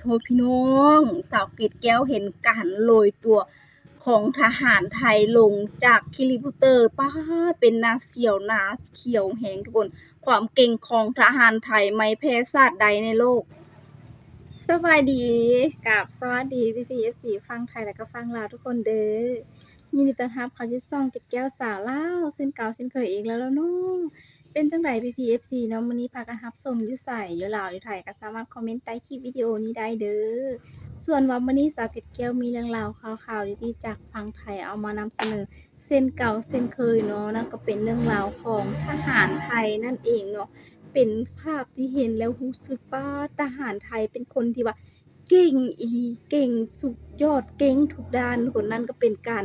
โทพี่น้องสาวเกตแก้วเห็นการโรยตัวของทหารไทยลงจากเฮลิคอปเตอร์ป้าดเป็นนาเสียวนาเขียวแหงทุกคนความเก่งของทหารไทยไม่แพ้ชาติใดในโลกสบายดีกับสวัสดีพี่ฟังไทยแล้วก็ฟังลาวทุกคนเด้อยินดีต้อนรับเข้าสู่ช่องเกตแก้วสาวลาวเส้นเก่าเส้นเคยอีกแล้วเนาะเป็นจังไดพี่เนาะมื้อนี้พากันรับชมอยู่ไสอยู่ลาวอยู่ไทยก็สามารถคอมเมนต์ใต้คลิปวิดีโอนี้ได้เด้อส่วนว่ามื้อนี้สาวเกตแก้วมีเรื่องราวข่าวๆดีๆจากฝั่งไทยเอามานำเสนอเส้นเก่าเส้นเคยเนาะนั่นก็เป็นเรื่องราวของทหารไทยนั่นเองเนาะเป็นภาพที่เห็นแล้วรู้สึกว่าทหารไทยเป็นคนที่ว่าเก่งอีหลีเก่งสุดยอดเก่งทุกด้านคนนั้นก็เป็นการ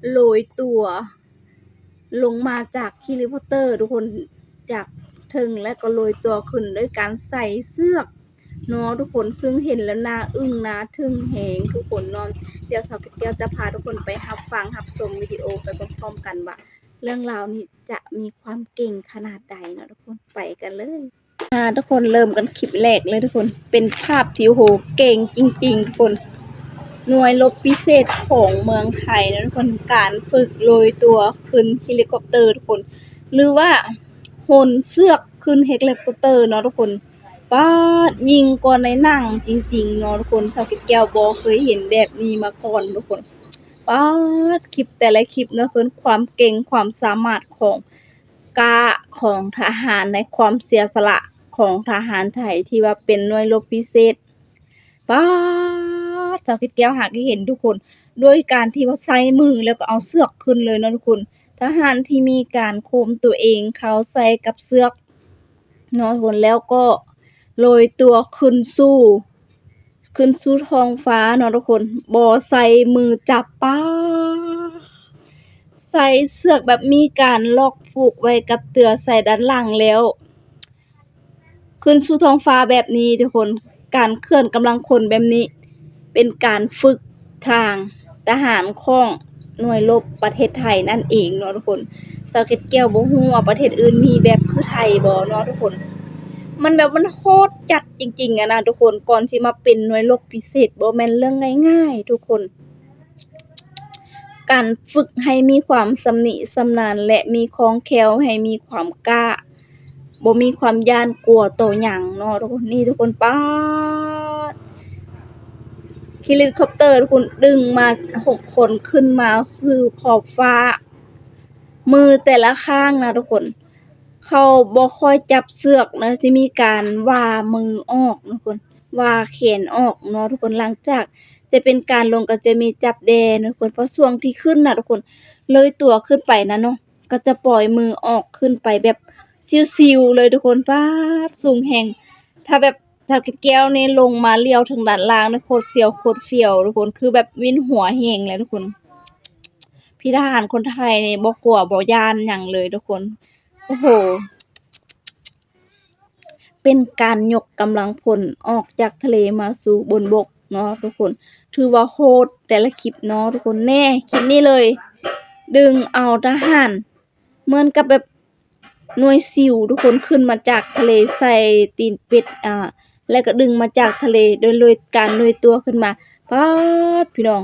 โรยตัวลงมาจากเฮลิคอปเตอร์ทุกคนจากถึงและก็โรยตัวขึ้นด้วยการใส่เสื้อเนาะทุกคนซึ่งเห็นแล้วน่าอึ้งน่าทึ่งแหงทุกคนเนาะเดี๋ยวสาวเกียวจะพาทุกคนไปรับฟังรับชมวิดีโอไปพร้อมๆกันว่าเรื่องราวนี้จะมีความเก่งขนาดใดเนาะทุกคนไปกันเลยทุกคนเริ่มกันคลิปแรกเลยทุกคนเป็นภาพที่โหเก่งจริงๆทุกคนหน่วยรบพิเศษของเมืองไทยนะทุกคนการฝึกโรยตัวขึ้นเฮลิคอปเตอร์ทุกคนหรือว่าโหนเสือกขึ้นเฮลิคอปเตอร์เนาะทุกคนป้าดยิงก่อนในหนังจริงๆเนาะทุกคนชาวแก้วบ่เคยเห็นแบบนี้มาก่อนทุกคนป้าดคลิปแต่ละคลิปเนาะเพิ่นความเก่งความสามารถของของทหารในความเสียสละของทหารไทยที่ว่าเป็นหน่วยรบพิเศษป้าดสาวแก้วหากได้เห็นทุกคนด้วยการที่ว่าใช้มือแล้วก็เอาเสือกขึ้นเลยเนาะทุกคนทหารที่มีการโค้มตัวเองเขาใส่กับเสือกเนาะทุกคนแล้วก็โรยตัวขึ้นสู่ท้องฟ้าเนาะทุกคนบ่ใส่มือจับป้าใส่เสือกแบบมีการล็อกผูกไว้กับเตือใส่ด้านหลังแล้วขึ้นสู่ท้องฟ้าแบบนี้ทุกคนการเคลื่อนกำลังพลแบบนี้เป็นการฝึกทางทหารของหน่วยรบประเทศไทยนั่นเองเนาะทุกคนสาวเกตแก้วบ่ฮู้ว่าประเทศอื่นมีแบบคือไทยบ่เนาะทุกคนมันแบบมันโคตรจัดจริงๆอะนะทุกคนก่อนสิมาเป็นหน่วยรบพิเศษบ่แม่นเรื่องง่ายๆทุกคนการฝึกให้มีความสำนิสำนาญและมีคล่องแคล่วให้มีความกล้าบ่มีความย้านกลัวต่อหยังเนาะทุกคนนี่ทุกคนป๊าดเฮลิคอปเตอร์ทุกคนดึงมา6คนขึ้นมาสู่ขอบฟ้ามือแต่ละข้างนะทุกคนเขาบ่ค่อยจับเสือกนะที่มีการว่ามือออกนะทุกคนว่าแขนออกเนาะทุกคนหลังจากจะเป็นการลงก็จะมีจับแดนะทุกคนเพราะช่วงที่ขึ้นน่ะทุกคนเลยตัวขึ้นไปนะเนาะก็จะปล่อยมือออกขึ้นไปแบบซิวๆเลยทุกคนป๊าดสูงแฮงถ้าแบบถ้าแก้วนี่ลงมาเลี้ยวถึงด้านล่างนะโคตรเสียวโคตรเฟี้ยวทุกคนคือแบบวินหัวแฮงเลยทุกคนพี่ทหารคนไทยนี่บ่กลัวบ่ย้านหยังเลยทุกคนโอ้โหเป็นการยกกำลังพลออกจากทะเลมาสู่บนบกเนาะทุกคนถือว่าโหดแต่ละคลิปเนาะทุกคนแน่คลิปนี้เลยดึงเอาทหารเหมือนกับแบบหน่วยซิลทุกคนขึ้นมาจากทะเลใส่ตีนเป็ดแล้วก็ดึงมาจากทะเลโดยการโรยตัวขึ้นมาป๊าดพี่น้อง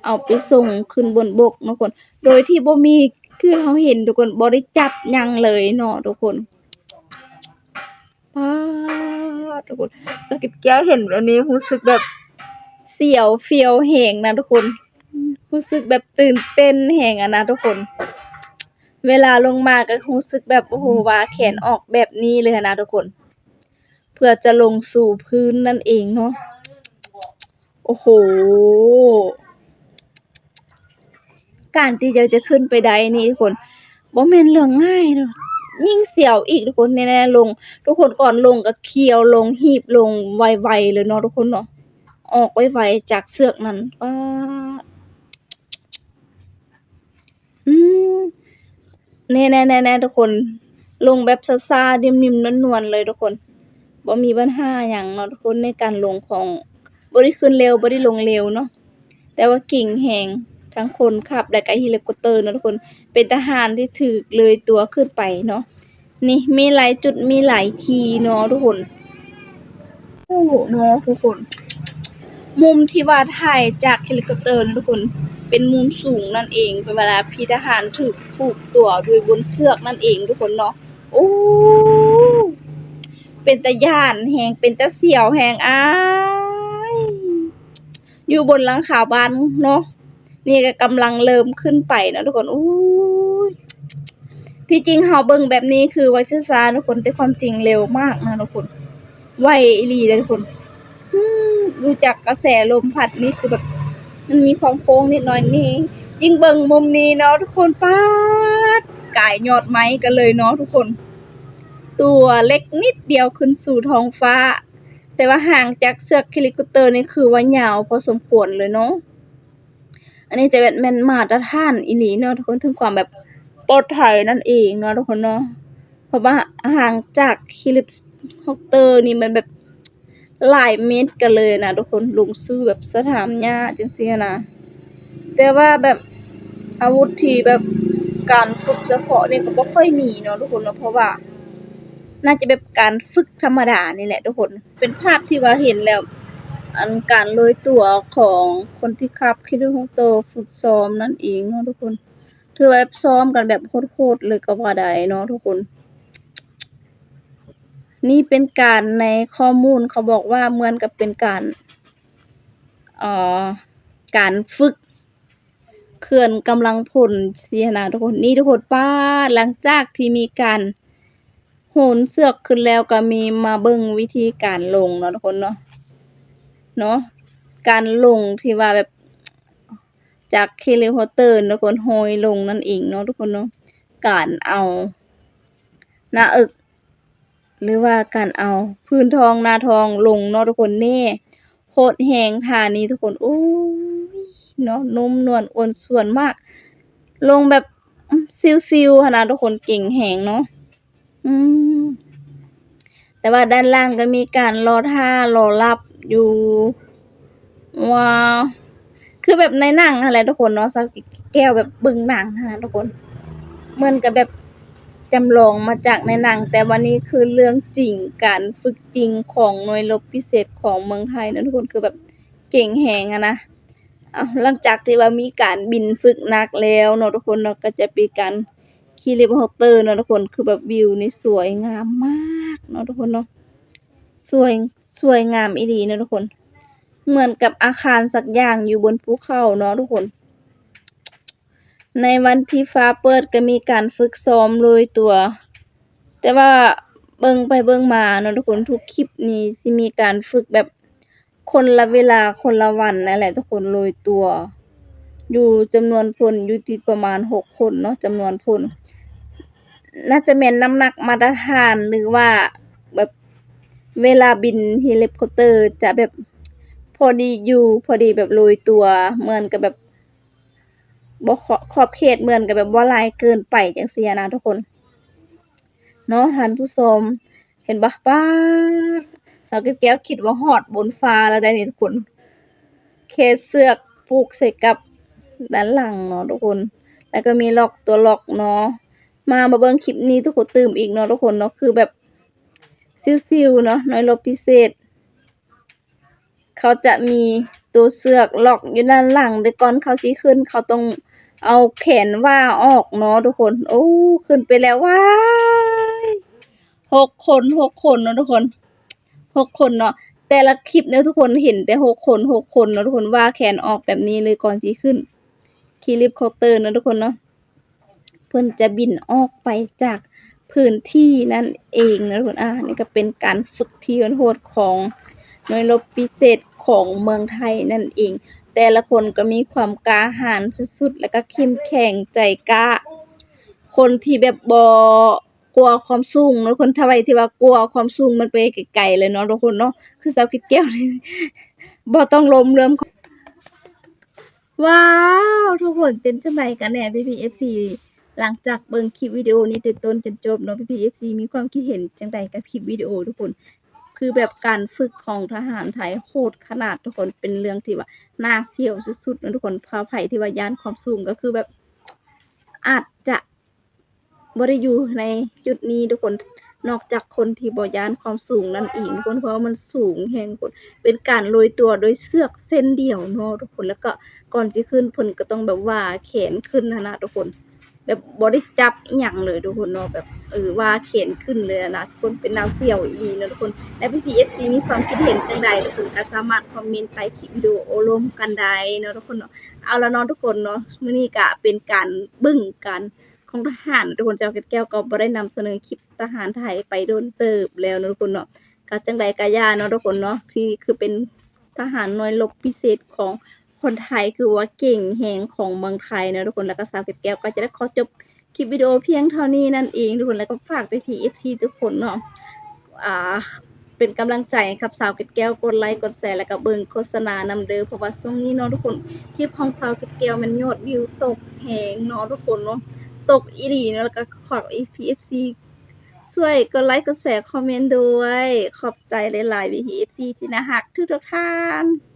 เอาไปส่งขึ้นบนบกเนาะทุกคนโดยที่บ่มีคือเฮาเห็นทุกคนบ่ได้จับหยังเลยเนาะทุกคนป๊าดทุกคนสะกิดแก้วเห็นแบบนี้รู้สึกแบบเสียวเฟียวแฮงนะทุกคนรู้สึกแบบตื่นเต้นแฮงอะนะทุกคนเวลาลงมาก็รู้สึกแบบโอ้โหว่าแขนออกแบบนี้เลยนะทุกคนเพื่อจะลงสู่พื้นนั่นเองเนาะโอ้โหการที่จะขึ้นไปได้นี่ทุกคนบ่แม่นเรื่องง่ายเนาะยิ่งเสียวอีกทุกคนแน่ๆลงทุกคนก่อนลงก็เคี่ยวลงหีบลงไวๆเลยเนาะทุกคนเนาะออกไวๆจากเสือกนั้นป๊าดอืมแน่ๆๆๆทุกคนลงแบบซ่าๆนิ่มๆนวลๆเลยทุกคนบ่มีปัญหาหยังเนาะทุกคนในการลงของบ่ได้ขึ้นเร็วบ่ได้ลงเร็วเนาะแต่ว่าเก่งแรงทั้งคนขับและก็เฮลิคอปเตอร์เนาะทุกคนเป็นทหารที่ถูกเลยตัวขึ้นไปเนาะนี่มีหลายจุดมีหลายทีเนาะทุกคนโอ้เนาะทุกคน มุมที่ว่าถ่ายจากเฮลิคอปเตอร์นะทุกคนเป็นมุมสูงนั่นเองเป็นเวลาพี่ทหารถูกผูกตัวด้วยบนเชือกนั่นเองทุกคนเนาะโอ้เป็นตาย้านแฮงเป็นตาเสียวแฮงอ้ายอยู่บนหลังคาบ้านเนาะนี่ก็กำลังเริ่มขึ้นไปนะทุกคนอู้ยที่จริงเฮาเบิ่งแบบนี้คือไวช้าๆทุกคนแต่ความจริงเร็วมากนะทุกคนไวอีหลีเลยทุกคนดูจากกระแสลมพัดนี่คือแบบมันมีความโค้งนิดหน่อยนี่ยิ่งเบิ่งมุมนี้เนาะทุกคนป๊าดกายยอดไม้กันเลยเนาะทุกคนตัวเล็กนิดเดียวขึ้นสู่ท้องฟ้าแต่ว่าห่างจากเสือกเฮลิคอปเตอร์นี่คือว่ายาวพอสมควรเลยเนาะอันนี้จะเป็นแม่นมาตรฐานอีหลีเนาะทุกคนถึงความแบบปลอดภัยนั่นเองเนาะทุกคนเนาะเพราะว่าห่างจากเฮลิคอปเตอร์นี่มันแบบหลายเมตรกันเลยนะทุกคนลงสู่แบบสนามหญ้าจังซี่นะแต่ว่าแบบอาวุธที่แบบการฝึกเฉพาะนี่ก็บ่ค่อยมีเนาะทุกคนเนาะเพราะว่าน่าจะแบบการฝึกธรรมดานี่แหละทุกคนเป็นภาพที่ว่าเห็นแล้วอันการโรยตัวของคนที่ขับเฮลิคอปเตอร์ฝึกซ้อมนั่นเองเนาะทุกคนถือว่าซ้อมกันแบบโหดๆเลยก็ว่าได้เนาะทุกคนนี่เป็นการในข้อมูลเขาบอกว่าเหมือนกับเป็นการเอ่อการฝึกเขื่อนกำลังพลสินะทุกคนนี่ทุกคนป๊าดหลังจากที่มีการโหนเสือกขึ้นแล้วก็มีมาเบิ่งวิธีการลงเนาะทุกคนเนาะการลงที่ว่าแบบจากเฮลิคอปเตอร์ทุกคนโหยลงนั่นเองเนาะทุกคนเนาะการเอาหน้าอกหรือว่าการเอาพื้นทองหน้าทองลงเนาะทุกคนแน่โหดแฮงท่านี้ทุกคนโอ้ยเนาะนุ่มนวลอ้วนส่วนมากลงแบบซิวๆหั่นน่ะทุกคนเก่งแฮงเนาะอืมแต่ว่าด้านล่างก็มีการรอท่ารอรับอยู่ว้าวคือแบบในหนังหั่นแหละทุกคนเนาะสาวแก้วแบบเบิ่งหนังหั่นน่ะทุกคนเหมือนกับแบบจำลองมาจากในหนังแต่วันนี้คือเรื่องจริงการฝึกจริงของหน่วยรบพิเศษของเมืองไทยนะทุกคนคือแบบเก่งแฮงอะนะหลังจากที่ว่ามีการบินฝึกหนักแล้วเนาะทุกคนเนาะก็จะมีการขี่เฮลิคอปเตอร์เนาะทุกคนคือแบบวิวนี่สวยงามมากเนาะทุกคนเนาะสวยสวยงามอีหลีเนาะทุกคนเหมือนกับอาคารสักอย่างอยู่บนภูเขาเนาะทุกคนในวันที่ฟ้าเปิดก็มีการฝึกซ้อมโรยตัว แต่ว่าเบิ่งไปเบิ่งมาเนาะทุกคนทุกคลิปนี้สิมีการฝึกแบบคนละเวลาคนละวันนั่นแหละทุกคนโรยตัวอยู่จำนวนพลอยู่ที่ประมาณ6คนเนาะจำนวนพลน่าจะแม่นน้ำหนักมาตรฐานหรือว่าแบบเวลาบินเฮลิคอปเตอร์จะแบบพอดีอยู่พอดีแบบโรยตัวเหมือนกับแบบบ่ขอบเขตเหมือนกับแบบบ่หลายเกินไปจังซี่นะทุกคนเนาะท่านผู้ชมเห็นบ่ป๊าดสาวแก้วคิดว่าฮอดบนฟ้าแล้วได้นี่ทุกคนแค่เสือกผูกใส่กับด้านหลังเนาะทุกคนแล้วก็มีล็อกตัวล็อกเนาะมาเบิ่งคลิปนี้ทุกคนตื่มอีกเนาะทุกคนเนาะคือแบบซิวๆเนาะหน่วยรบพิเศษเขาจะมีตัวเสือกล็อกอยู่ด้านหลังแต่ก่อนเขาสิขึ้นเขาต้องเอาแขนว่าออกเนาะทุกคนโอ้ขึ้นไปแล้วว้าย6คนเนาะทุกคน6คนเนาะแต่ละคลิปเนี่ยทุกคนเห็นแต่6คนเนาะทุกคนว่าแขนออกแบบนี้เลยก่อนสิขึ้นเฮลิคอปเตอร์เนาะทุกคนเนาะเพิ่นจะบินออกไปจากพื้นที่นั่นเองนะทุกคนนี่ก็เป็นการฝึกที่โหดของหน่วยรบพิเศษของเมืองไทยนั่นเองแต่ละคนก็มีความกล้าหาญสุดๆแล้วก็เข้มแข็งใจกล้าคนที่แบบบ่กลัวความสูงเนาะคนไทยที่ว่ากลัวความสูงมันไปไกลๆเลยเนาะทุกคนเนาะคือสาวแก้วนี่บ่ต้องล้มเลิมว้าวทุกคนเป็นจังไดกันแน่พี่ๆ FC หลังจากเบิ่งคลิปวิดีโอนี้แต่ต้นจนจบเนาะพี่ๆ FC มีความคิดเห็นจังใดกับคลิปวิดีโอทุกคนคือแบบการฝึกของทหารไทยโหดขนาดทุกคนเป็นเรื่องที่ว่าน่าเสียวสุดๆนะทุกคนไผที่ว่าย้านความสูงก็คือแบบอาจจะบ่ได้อยู่ในจุดนี้ทุกคน นอกจากคนที่บ่ย้านความสูงนั่นเองทุกคนเพราะว่ามันสูงแรงทุกคนเป็นการโรยตัวโดยเชือกเส้นเดียวเนาะทุกคนแล้วก็ก่อนสิขึ้นเพิ่นก็ต้องแบบว่าแขนขึ้นหั้นนะทุกคนแบบบ่ได้จับอิหยังเลยทุกคนเนาะแบบว่าแขนขึ้นเลยอะนะทุกคนเป็นแนวเสี่ยวอีหลีเนาะทุกคนและพี่ๆ FC มีความคิดเห็นจั่งใดทุกคนก็สามารถคอมเมนต์ใต้คลิปวิดีโอร่วมกันได้เนาะทุกคนเนาะเอาล่ะเนาะทุกคนเนาะมื้อนี้ก็เป็นการเบิ่งกันของทหารทุกคนเจ้าเกร็ดแก้วก็บ่ได้นำเสนอคลิปทหารไทยไปโดนเติบแล้วเนาะทุกคนเนาะก็จั่งใดก็อย่าเนาะทุกคนเนาะที่คือเป็นทหารหน่วยรบพิเศษของคนไทยคือว่าเก่งแรงของเมืองไทยเนาะทุกคนแล้วก็สาวเกร็ดแก้วก็จะได้ขอจบคลิปวิดีโอเพียงเท่านี้นั่นเองทุกคนแล้วก็ฝากพี่ๆ FC ทุกคนเนาะอ่า เป็นกำลังใจให้กับสาวเกร็ดแก้วกดไลค์กดแชร์แล้วก็เบิ่งโฆษณานำเด้อเพราะว่าช่วงนี้เนาะทุกคนคลิปของสาวเกร็ดแก้วมันยอดวิวตกแฮงเนาะทุกคนเนาะตกอีหลีเนาะแล้วก็ขอ PFC ช่วยกดไลค์กดแชร์คอมเมนต์ด้วยขอบใจหลายๆ PFC ที่น่ารักทุกๆท่าน